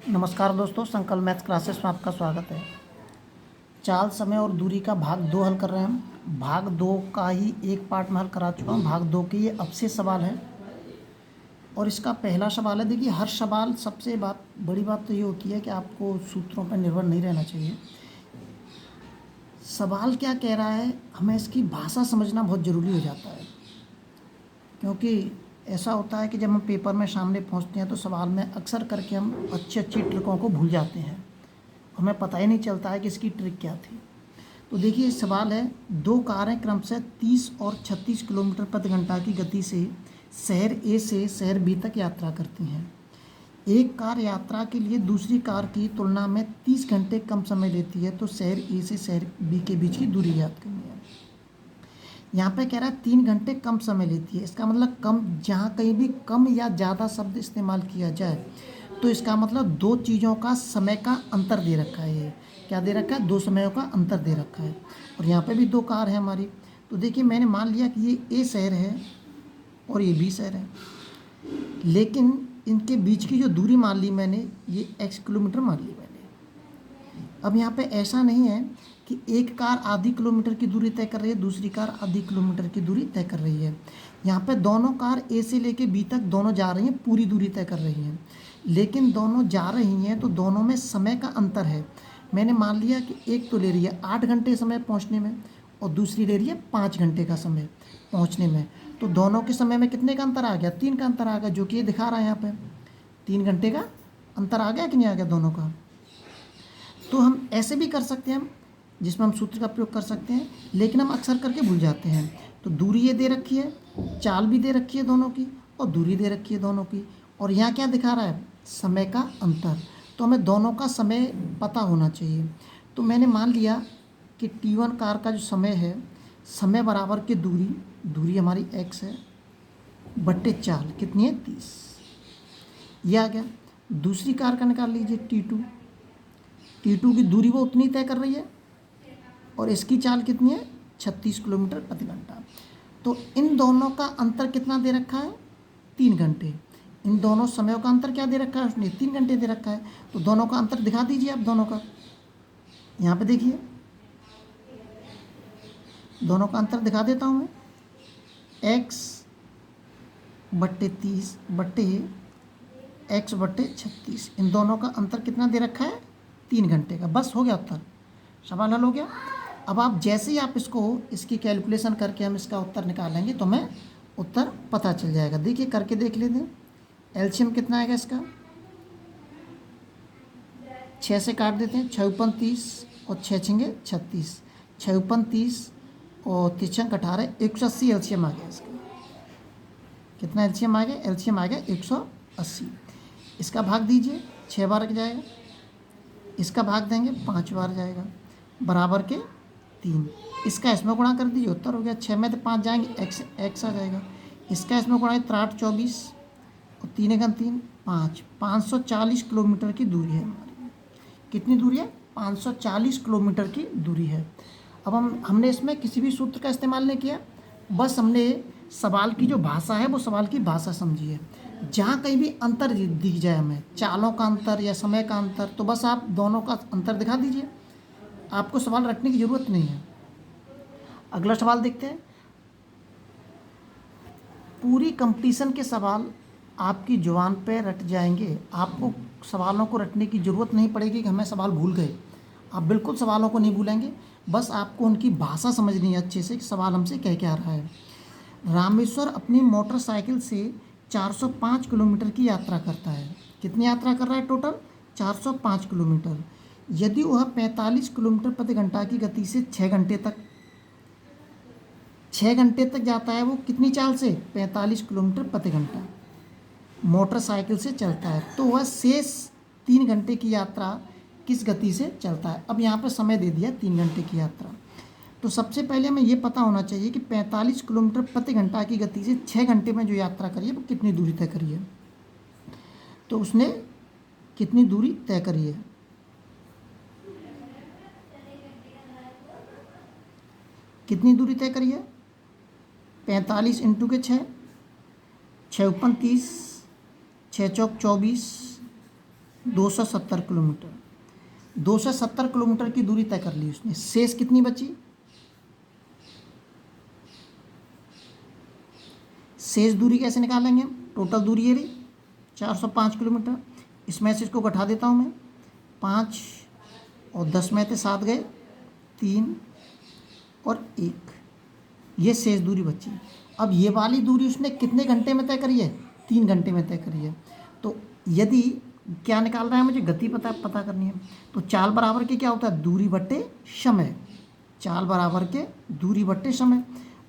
नमस्कार दोस्तों, संकल्प मैथ्स क्लासेस में आपका स्वागत है। चाल, समय और दूरी का भाग 2 हल कर रहे हैं हम। भाग 2 का ही एक पार्ट में हल करा चुका हूँ। भाग 2 के ये अब से सवाल है और इसका पहला सवाल है। देखिए, हर सवाल सबसे बड़ी बात तो ये होती है कि आपको सूत्रों पर निर्भर नहीं रहना चाहिए। सवाल क्या कह रहा है, हमें इसकी भाषा समझना बहुत ज़रूरी हो जाता है, क्योंकि ऐसा होता है कि जब हम पेपर में सामने पहुंचते हैं तो सवाल में अक्सर करके हम अच्छी अच्छी ट्रिकों को भूल जाते हैं। हमें पता ही नहीं चलता है कि इसकी ट्रिक क्या थी। तो देखिए, सवाल है, दो कारें क्रमशः 30 और 36 किलोमीटर प्रति घंटा की गति से शहर ए से शहर बी तक यात्रा करती हैं। एक कार यात्रा के लिए दूसरी कार की तुलना में 30 घंटे कम समय लेती है, तो शहर ए से शहर बी के बीच की दूरी ज्ञात करनी है। यहाँ पे कह रहा है 3 घंटे कम समय लेती है। इसका मतलब कम, जहाँ कहीं भी कम या ज़्यादा शब्द इस्तेमाल किया जाए तो इसका मतलब दो चीज़ों का समय का अंतर दे रखा है। ये क्या दे रखा है? दो समयों का अंतर दे रखा है। और यहाँ पे भी दो कार है हमारी। तो देखिए, मैंने मान लिया कि ये ए शहर है और ये बी शहर है, लेकिन इनके बीच की जो दूरी मान ली मैंने, ये x किलोमीटर मान ली मैंने। अब यहाँ पे ऐसा नहीं है कि एक कार आधी किलोमीटर की दूरी तय कर रही है, दूसरी कार आधी किलोमीटर की दूरी तय कर रही है। यहाँ पे दोनों कार ए से लेके बी तक दोनों जा रही हैं, पूरी दूरी तय कर रही हैं, लेकिन दोनों जा रही हैं तो दोनों में समय का अंतर है। मैंने मान लिया कि एक तो ले रही है 8 घंटे समय पहुँचने में और दूसरी ले रही है 5 घंटे का समय पहुँचने में। तो दोनों के समय में कितने का अंतर आ गया? 3 का अंतर आ गया, जो कि ये दिखा रहा है यहाँ पे। 3 घंटे का अंतर आ गया कि नहीं आ गया दोनों का? तो हम ऐसे भी कर सकते हैं, हम जिसमें हम सूत्र का प्रयोग कर सकते हैं, लेकिन हम अक्सर करके भूल जाते हैं। तो दूरी ये दे रखी है, चाल भी दे रखी है दोनों की, और दूरी दे रखी है दोनों की, और यहाँ क्या दिखा रहा है? समय का अंतर। तो हमें दोनों का समय पता होना चाहिए। तो मैंने मान लिया कि T1 कार का जो समय है, समय बराबर के दूरी, दूरी हमारी x है, बट्टे चाल कितनी है? 30। ये आ गया। दूसरी कार का निकाल लीजिए T2 की दूरी वो उतनी तय कर रही है और इसकी चाल कितनी है? 36 किलोमीटर प्रति घंटा। तो इन दोनों का अंतर कितना दे रखा है? 3 घंटे। इन दोनों समयों का अंतर क्या दे रखा है उसने? 3 घंटे दे रखा है। तो दोनों का अंतर दिखा दीजिए आप दोनों का। यहाँ पे देखिए, दोनों का अंतर दिखा देता हूँ मैं। x बट्टे 30 बट्टे x बट्टे 36, इन दोनों का अंतर कितना दे रखा है? 3 घंटे का। बस हो गया उत्तर, सवाल हल हो गया। अब आप जैसे ही आप इसकी कैलकुलेशन करके हम इसका उत्तर निकालेंगे तो हमें उत्तर पता चल जाएगा। देखिए, करके देख लेते हैं। एलसीएम कितना आएगा इसका? 6 से काट देते हैं। 6 × 30 और 6 × 36, 6 × 30 और 3 × 18, 180 एलसीएम आ गया इसका। कितना एलसीएम आ गया? एलसीएम आ गया 180। इसका भाग दीजिए, 6 बार जाएगा। इसका भाग देंगे, 5 बार जाएगा, बराबर के 3। इसका इसमें गुणा कर दीजिए, उत्तर हो गया। 6 में तो 5 जाएंगे, x आ जाएगा। इसका इसमें गुणा है, 3 × 8 = 24 और 3 × 3 = 5। 540 किलोमीटर की दूरी है हमारी। कितनी दूरी है? 540 किलोमीटर की दूरी है। अब हमने इसमें किसी भी सूत्र का इस्तेमाल नहीं किया, बस हमने सवाल की जो भाषा है वो सवाल की भाषा समझी है। जहाँ कहीं भी अंतर दिख जाए हमें, चालों का अंतर या समय का अंतर, तो बस आप दोनों का अंतर दिखा दीजिए, आपको सवाल रटने की ज़रूरत नहीं है। अगला सवाल देखते हैं। पूरी कंपटीशन के सवाल आपकी जुबान पे रट जाएंगे। आपको सवालों को रटने की ज़रूरत नहीं पड़ेगी कि हमें सवाल भूल गए। आप बिल्कुल सवालों को नहीं भूलेंगे, बस आपको उनकी भाषा समझनी है अच्छे से कि सवाल हमसे कह के आ रहा है। रामेश्वर अपनी मोटरसाइकिल से 405 किलोमीटर की यात्रा करता है। कितनी यात्रा कर रहा है टोटल? 405 किलोमीटर। यदि वह 45 किलोमीटर प्रति घंटा की गति से 6 घंटे तक जाता है, वो कितनी चाल से? 45 किलोमीटर प्रति घंटा मोटरसाइकिल से चलता है, तो वह शेष 3 घंटे की यात्रा किस गति से चलता है? अब यहाँ पर समय दे दिया 3 घंटे की यात्रा। तो सबसे पहले हमें ये पता होना चाहिए कि 45 किलोमीटर प्रति घंटा की गति से 6 घंटे में जो यात्रा करी है वो कितनी दूरी तय करी है। तो उसने कितनी दूरी तय करी है? कितनी दूरी तय करी है? 45 × 6, 6 × 30, 6 × 24 270 किलोमीटर। 270 किलोमीटर की दूरी तय कर ली उसने। शेष कितनी बची? शेष दूरी कैसे निकालेंगे हम? टोटल दूरी ये रही 405 किलोमीटर। इसमें से इसको घटा देता हूँ मैं। 5 और 10 में से 7 गए, 3 और 1, ये शेष दूरी बची। अब ये वाली दूरी उसने कितने घंटे में तय करी है? 3 घंटे में तय करी है। तो यदि क्या निकाल रहा है, मुझे गति पता करनी है। तो चाल बराबर के क्या होता है? दूरी बट्टे समय। चाल बराबर के दूरी बट्टे समय।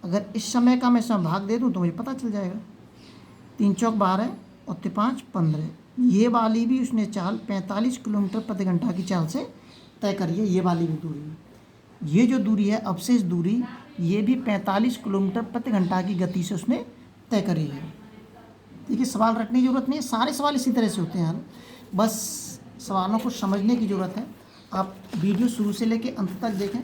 अगर इस समय का मैं समय भाग दे दूँ तो मुझे पता चल जाएगा। 3 चौक 12 और 5 15। ये वाली भी उसने चाल 45 किलोमीटर प्रति घंटा की चाल से तय करी है। ये वाली भी दूरी, ये जो दूरी है अवशेष दूरी, ये भी 45 किलोमीटर प्रति घंटा की गति से उसने तय करी है। देखिए, सवाल रटने की ज़रूरत नहीं है, सारे सवाल इसी तरह से होते हैं। बस सवालों को समझने की ज़रूरत है। आप वीडियो शुरू से लेकर अंत तक देखें,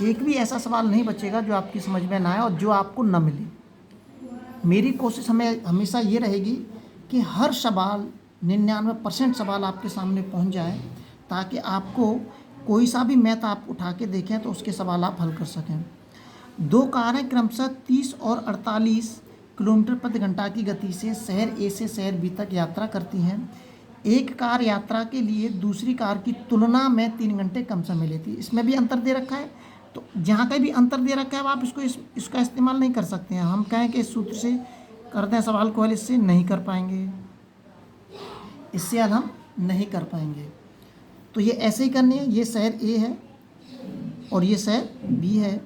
एक भी ऐसा सवाल नहीं बचेगा जो आपकी समझ में ना आए और जो आपको न मिले। मेरी कोशिश हमेशा ये रहेगी कि हर सवाल 99% सवाल आपके सामने पहुंच जाए, ताकि आपको कोई सा भी मैथ आप उठा के देखें तो उसके सवाल आप हल कर सकें। 2 कारें क्रमशः 30 और 48 किलोमीटर प्रति घंटा की गति से शहर ए से शहर बी तक यात्रा करती हैं। एक कार यात्रा के लिए दूसरी कार की तुलना में 3 घंटे कम समय लेती है। इसमें भी अंतर दे रखा है, तो जहाँ कहीं भी अंतर दे रखा है आप इसका इस्तेमाल नहीं कर सकते हैं। हम कहें कि इस सूत्र से करते हैं सवाल को हल, इससे नहीं कर पाएंगे, इससे हल हम नहीं कर पाएंगे। तो ये ऐसे ही करनी है। ये शहर ए है और ये शहर बी है।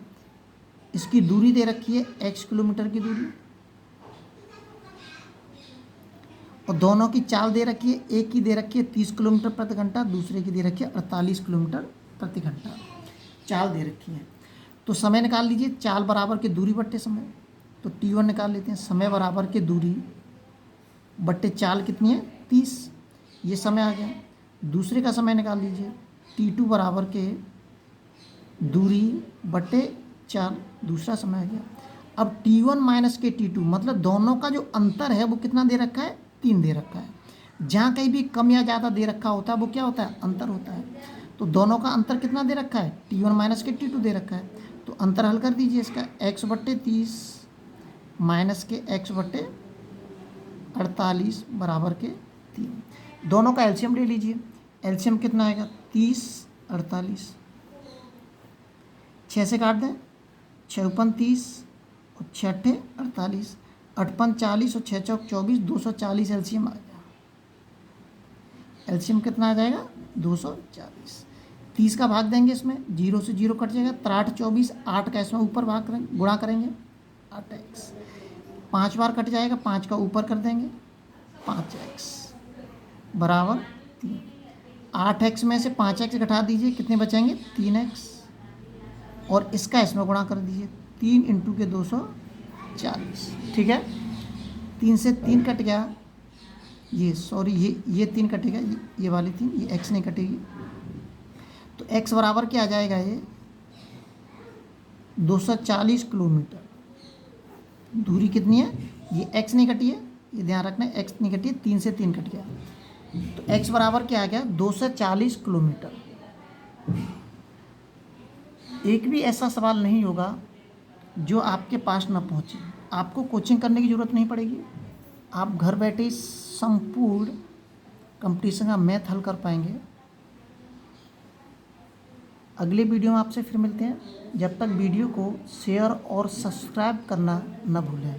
इसकी दूरी दे रखी है x किलोमीटर की दूरी, और दोनों की चाल दे रखी है। एक की दे रखी है 30 किलोमीटर प्रति घंटा, दूसरे की दे रखी है 48 किलोमीटर प्रति घंटा। चाल दे रखी है। तो समय निकाल लीजिए। चाल बराबर के दूरी बट्टे समय, तो T1 निकाल लेते हैं। समय बराबर के दूरी बट्टे चाल कितनी है? 30, ये समय आ गया। दूसरे का समय निकाल लीजिए। T2 बराबर के दूरी बट्टे चाल, दूसरा समय आ गया। अब T1 माइनस के T2, मतलब दोनों का जो अंतर है वो कितना दे रखा है? 3 दे रखा है। जहाँ कहीं भी कम या ज़्यादा दे रखा होता है वो क्या होता है? अंतर होता है। तो दोनों का अंतर कितना दे रखा है? T1 माइनस के T2 दे रखा है। तो अंतर हल कर दीजिए इसका। x बट्टे 30 माइनस के x बट्टे 48 बराबर के 3। दोनों का एलसीएम ले लीजिए। एलसीएम कितना आएगा? 30 48, 6 से काट दें, 6 × 30 और 6 × 48, 8 × 40 और 6 × 24, 240 एलसीएम आ गया। एलसीएम कितना आ जाएगा? 240। 30 का भाग देंगे, इसमें 0 से 0 कट जाएगा। 3 × 8 24, 8 का इसमें ऊपर भाग करेंगे, गुणा करेंगे 8x। 5 बार कट जाएगा, 5 का ऊपर कर देंगे 5x बराबर 3। 8x में से 5x घटा दीजिए, कितने बचेंगे? 3x, और इसका इसमें गुणा कर दीजिए। 3 × 240, ठीक है। 3 से 3 कट गया, ये 3 कटेगा, ये वाली 3, ये x नहीं कटेगी। तो x बराबर क्या आ जाएगा? ये 240 किलोमीटर। दूरी कितनी है? ये x नहीं कटी है, ये ध्यान रखना है, x नहीं कटी है, 3 से 3 कट गया। तो x बराबर क्या आ गया? 240 किलोमीटर। एक भी ऐसा सवाल नहीं होगा जो आपके पास ना पहुँचे। आपको कोचिंग करने की ज़रूरत नहीं पड़ेगी, आप घर बैठे ही संपूर्ण कंपटीशन का मैथ हल कर पाएंगे। अगले वीडियो में आपसे फिर मिलते हैं। जब तक वीडियो को शेयर और सब्सक्राइब करना न भूलें।